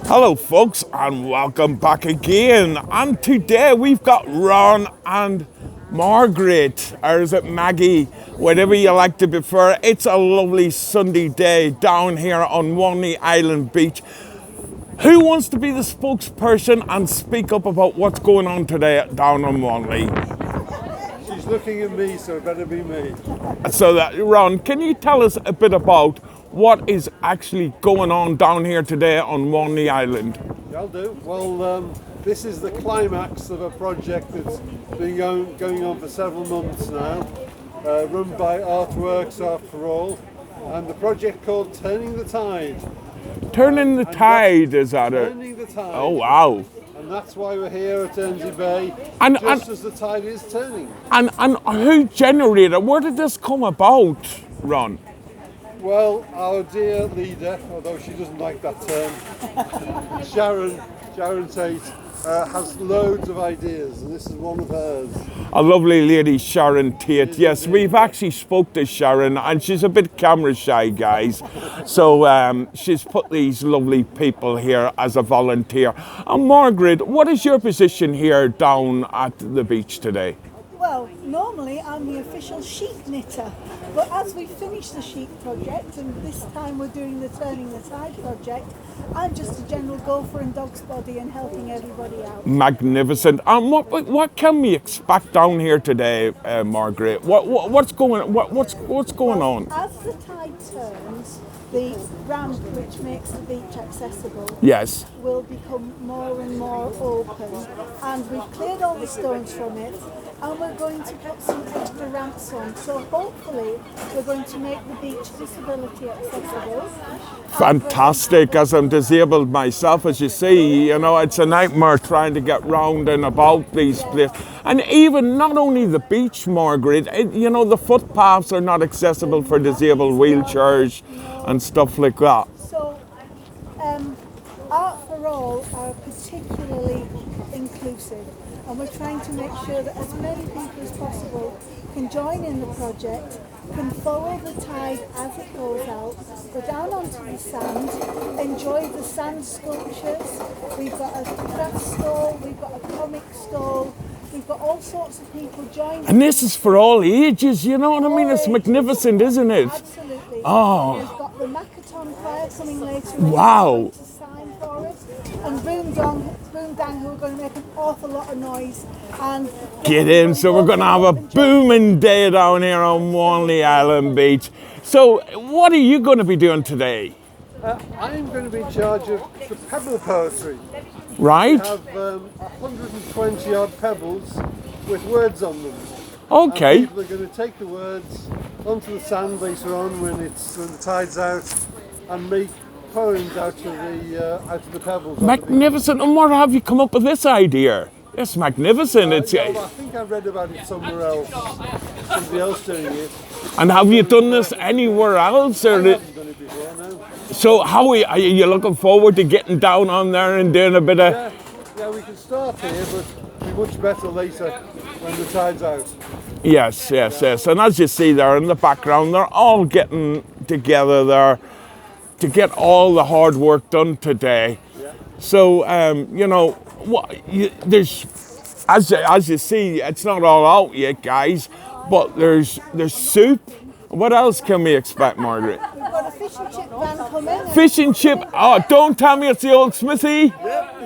Hello folks and welcome back again, and today we've got Ron and Margaret, or is it Maggie, whatever you like to prefer. It's a lovely Sunday day down here on Walney Island Beach. Who wants to be the spokesperson and speak up about what's going on today down on Walney? She's looking at me, so it better be me. So that, Ron, can you tell us a bit about what is actually going on down here today on Walney Island? I'll do. Well, this is the climax of a project that's been going on for several months now, run by Artworks After All, and the project called Turning the Tide. Turning the Tide, is that it? Turning the Tide. Oh, wow. And that's why we're here at Guernsey Bay, And as the tide is turning. And who generated? Where did this come about, Ron? Well, our dear leader, although she doesn't like that term, Sharon Tate, has loads of ideas, and this is one of hers. A lovely lady, Sharon Tate. Yes, we've actually spoke to Sharon, and she's a bit camera shy, guys. So she's put these lovely people here as a volunteer. And Margaret, what is your position here down at the beach today? Well, normally I'm the official sheep knitter, but as we finish the sheep project, and this time we're doing the Turning the Tide project, I'm just a general gopher and dog's body and helping everybody out. Magnificent. And what can we expect down here today, Margaret? What's going on? As the tide turns, the ramp which makes the beach accessible Yes. will become more and more open, and we've cleared all the stones from it, and we're going to put some extra ramps on. So hopefully we're going to make the beach disability accessible. Fantastic. As I'm disabled myself, as you see, you know, it's a nightmare trying to get round and about these places. And even not only the beach, Margaret, you know, the footpaths are not accessible for disabled wheelchairs and stuff like that. So Art for All are particularly inclusive, and we're trying to make sure that as many people as possible can join in the project, can follow the tide as it goes out, go down onto the sand, enjoy the sand sculptures. We've got a craft stall, we've got a comic stall, we've got all sorts of people joining. And this is for all ages, you know what I mean? It's magnificent, isn't it? Absolutely. Oh. We've got the Makaton Choir coming later. Wow. To sign for us. And Boom Dang, who are going to make an awful lot of noise. And Get in, so we're going to have a booming day down here on Walney Island Beach. So what are you going to be doing today? I'm going to be in charge of the pebble poetry. Right? We have 120 odd pebbles with words on them. Okay. And people are going to take the words onto the sand later on when the tide's out, and make poems out of the pebbles. Magnificent. And where have you come up with this idea? It's magnificent. I think I read about it somewhere else. Somebody else doing it. And have you done this anywhere else? I haven't done it before, no. So how are you looking forward to getting down on there and doing a bit of... Yeah, we can start here, but it'll be much better later when the tide's out. Yes. And as you see there in the background, they're all getting together there to get all the hard work done today. Yeah. So, you know, there's, as you see, it's not all out yet, guys, but there's soup. What else can we expect, Margaret? we've got a fish and chip van coming. Fish and chip. Oh, don't tell me it's the old Smithy.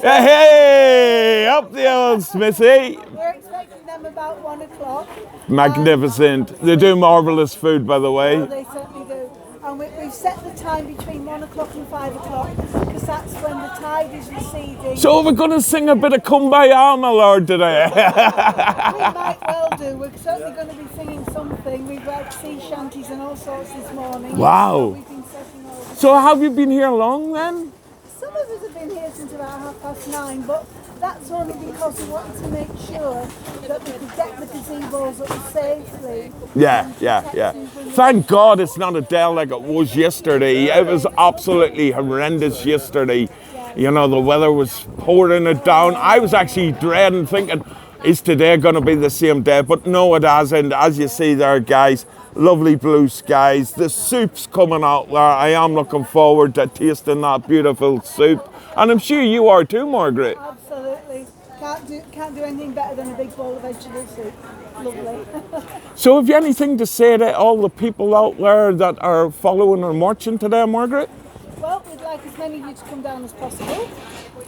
Hey, up the old Smithy. We're expecting them about 1 o'clock. Magnificent. They do marvellous food, by the way. They certainly do. And we've set the time between 1 o'clock and 5 o'clock, because that's when the tide is receding. So we're going to sing a bit of Kumbaya, my lord, today. We might well do. We're certainly going to be singing something. We've had sea shanties and all sorts this morning. Wow. We've been setting all the... So have you been here long then? Some of us have been here since about 9:30, but that's only because we wanted to make sure that we could get the gazebos up safely. Yeah. Thank God it's not a day like it was yesterday. It was absolutely horrendous yesterday. You know, the weather was pouring it down. I was actually dreading, thinking, is today going to be the same day? But no, it hasn't. As you see there, guys, lovely blue skies. The soup's coming out there. I am looking forward to tasting that beautiful soup. And I'm sure you are too, Margaret. Absolutely. Can't do anything better than a big bowl of vegetable soup. Lovely. So have you anything to say to all the people out there that are following and watching today, Margaret? Well, we'd like as many of you to come down as possible.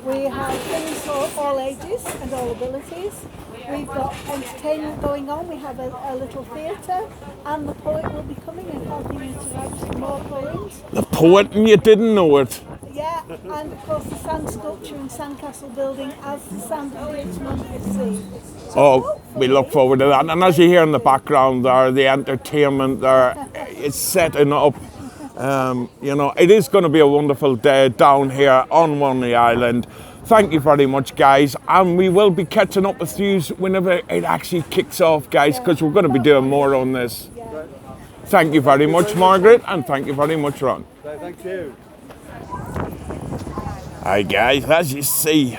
We have things for all ages and all abilities. We've got entertainment going on. We have a little theatre, and the poet will be coming and helping you to write some more poems. The poet, and you didn't know it. Yeah, and of course the sand sculpture and sandcastle building as the sand of the Richmond Sea. Oh, we look forward to that. And as you hear in the background there, the entertainment there is setting up. You know, it is going to be a wonderful day down here on Walney Island. Thank you very much, guys. And we will be catching up with you whenever it actually kicks off, guys, because we're going to be doing more on this. Thank you very much, Margaret, and thank you very much, Ron. Thank you. Hi, guys, as you see,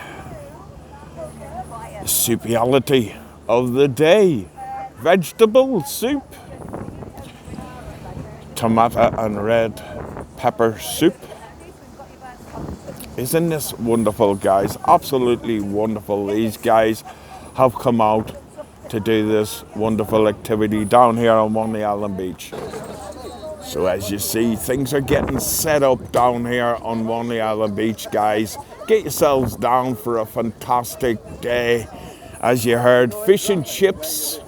the soupiality of the day. Vegetable soup. Tomato and red pepper soup. Isn't this wonderful, guys? Absolutely wonderful. These guys have come out to do this wonderful activity down here on Walney Island Beach. So as you see, things are getting set up down here on Walney Island Beach, guys. Get yourselves down for a fantastic day. As you heard, fish and chips,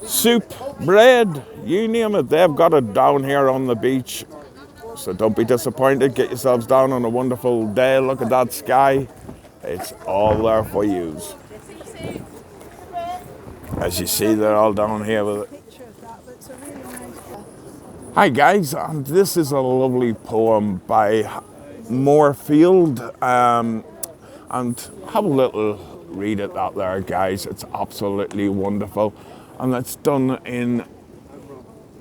soup, bread, you name it, they've got it down here on the beach. So don't be disappointed, get yourselves down on a wonderful day. Look at that sky, it's all there for you. As you see, they're all down here with it. Hi guys, and this is a lovely poem by Moorfield, and have a little read it out there, guys. It's absolutely wonderful, and it's done in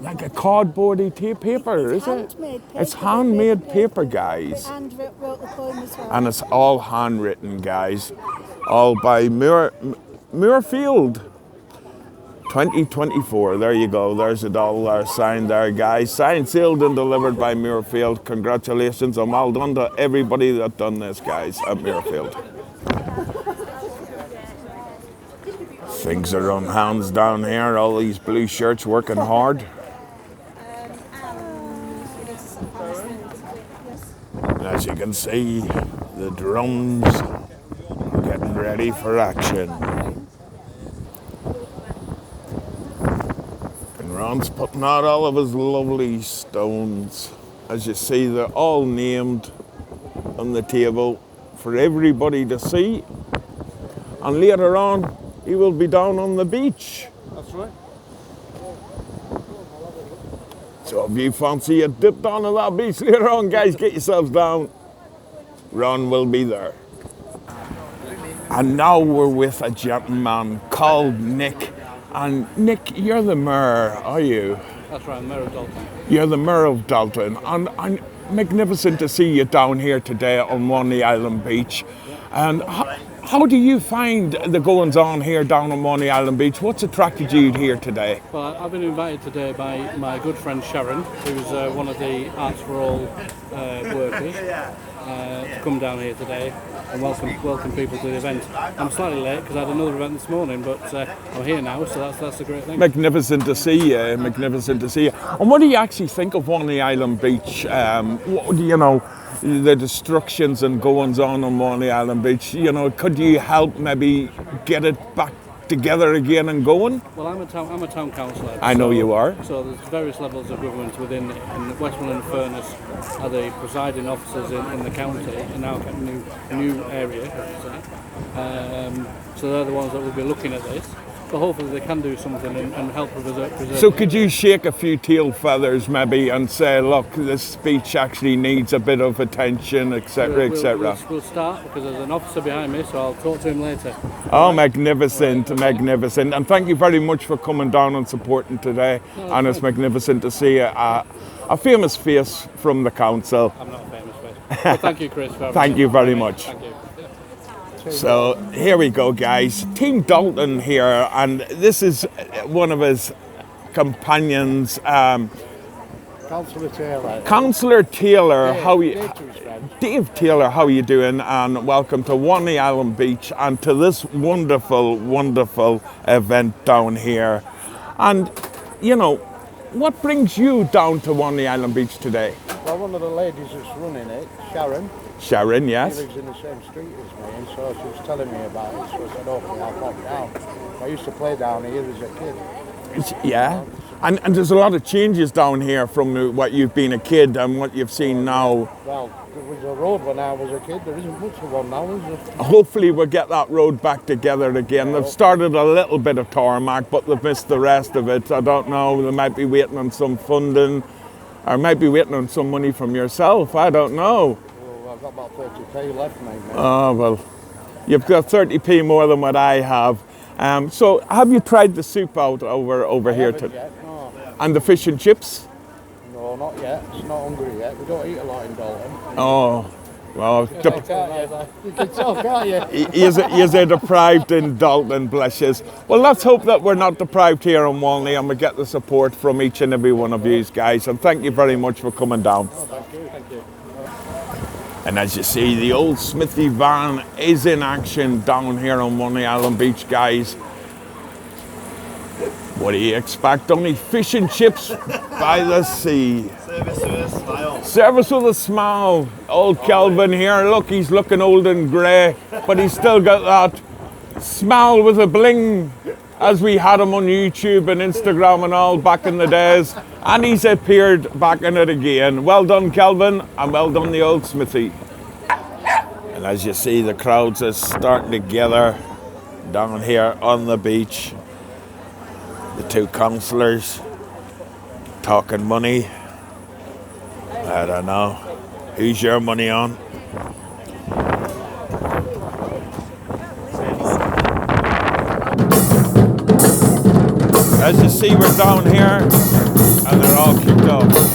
like a cardboardy paper, is it? It's handmade paper, guys. And wrote the poem as well. And it's all handwritten, guys. All by Moorfield 2024. There you go. There's it all there, signed there, guys. Signed, sealed, and delivered by Moorfield. Congratulations and well done to everybody that done this, guys, at Moorfield. Things are on hands down here. All these blue shirts working hard. As you can see, the drums are getting ready for action. And Ron's putting out all of his lovely stones. As you see, they're all named on the table for everybody to see. And later on, he will be down on the beach. That's right. So if you fancy a dip down on that beach later on, guys, get yourselves down. Ron will be there. And now we're with a gentleman called Nick. And Nick, you're the mayor, are you? That's right, Mayor of Dalton. You're the mayor of Dalton. And magnificent to see you down here today on Walney Island Beach. And how do you find the goings on here down on Walney Island Beach? What's attracted you here today? Well, I've been invited today by my good friend Sharon, who's one of the Arts for All workers, to come down here today and welcome people to the event. I'm slightly late because I had another event this morning, but I'm here now, so that's a great thing. Magnificent to see you, magnificent to see you. And what do you actually think of Walney Island Beach? You know, the destructions and goings on Walney Island Beach, you know, could you help maybe get it back together again and going? Well, I'm a town councillor. I know you are. So there's various levels of government within it, and Westmoreland and Furness are the presiding officers in the county, in our new area, I should say. So they're the ones that will be looking at this. But hopefully they can do something and help preserve. So could you shake a few tail feathers maybe and say, look, this beach actually needs a bit of attention, etc., etc.? We'll start because there's an officer behind me, so I'll talk to him later. Oh, magnificent, magnificent. And thank you very much for coming down and supporting today. And it's magnificent to see a famous face from the council. I'm not a famous face. But thank you, Chris. Thank you very much. Thank you. So here we go, guys. Team Dalton here, and this is one of his companions. Councillor Taylor. Councillor Taylor, how are you? Dave to his friend. Dave Taylor, how are you doing? And welcome to Walney Island Beach and to this wonderful, wonderful event down here. And, you know, what brings you down to Walney Island Beach today? Well, one of the ladies that's running it, Sharon, Sharon, she yes? lives in the same street as me, and so she was telling me about it, so I said, okay, I'll pop down. I used to play down here as a kid. Yeah. And there's a lot of changes down here from what you've been a kid and what you've seen now. Well, there was a road when I was a kid, there isn't much of one now, is there? Hopefully we'll get that road back together again. They've started a little bit of tarmac, but they've missed the rest of it. I don't know, they might be waiting on some funding, or might be waiting on some money from yourself. I don't know. Well, I've got about 30p left, mate. Oh, well, you've got 30p more than what I have. So have you tried the soup out over here? Yet, no. And the fish and chips? No, not yet. It's not hungry yet. We don't eat a lot in Dalton. Oh, well, You can tell, can't you? you're deprived in Dalton, bless you. Well, let's hope that we're not deprived here in Walney and we get the support from each and every one of you guys. And thank you very much for coming down. Thank you, thank you. And as you see, the old Smithy van is in action down here on Walney Island Beach, guys. What do you expect? Only fish and chips by the sea. Service with a smile. Service with a smile. Old Kelvin here, look, he's looking old and grey, but he's still got that smile with a bling as we had him on YouTube and Instagram and all back in the days. And he's appeared back in it again. Well done, Kelvin, and well done, the old Smithy. And as you see, the crowds are starting to gather down here on the beach. The two councillors talking money. I don't know. Who's your money on? As you see, we're down here and they're all kicked off.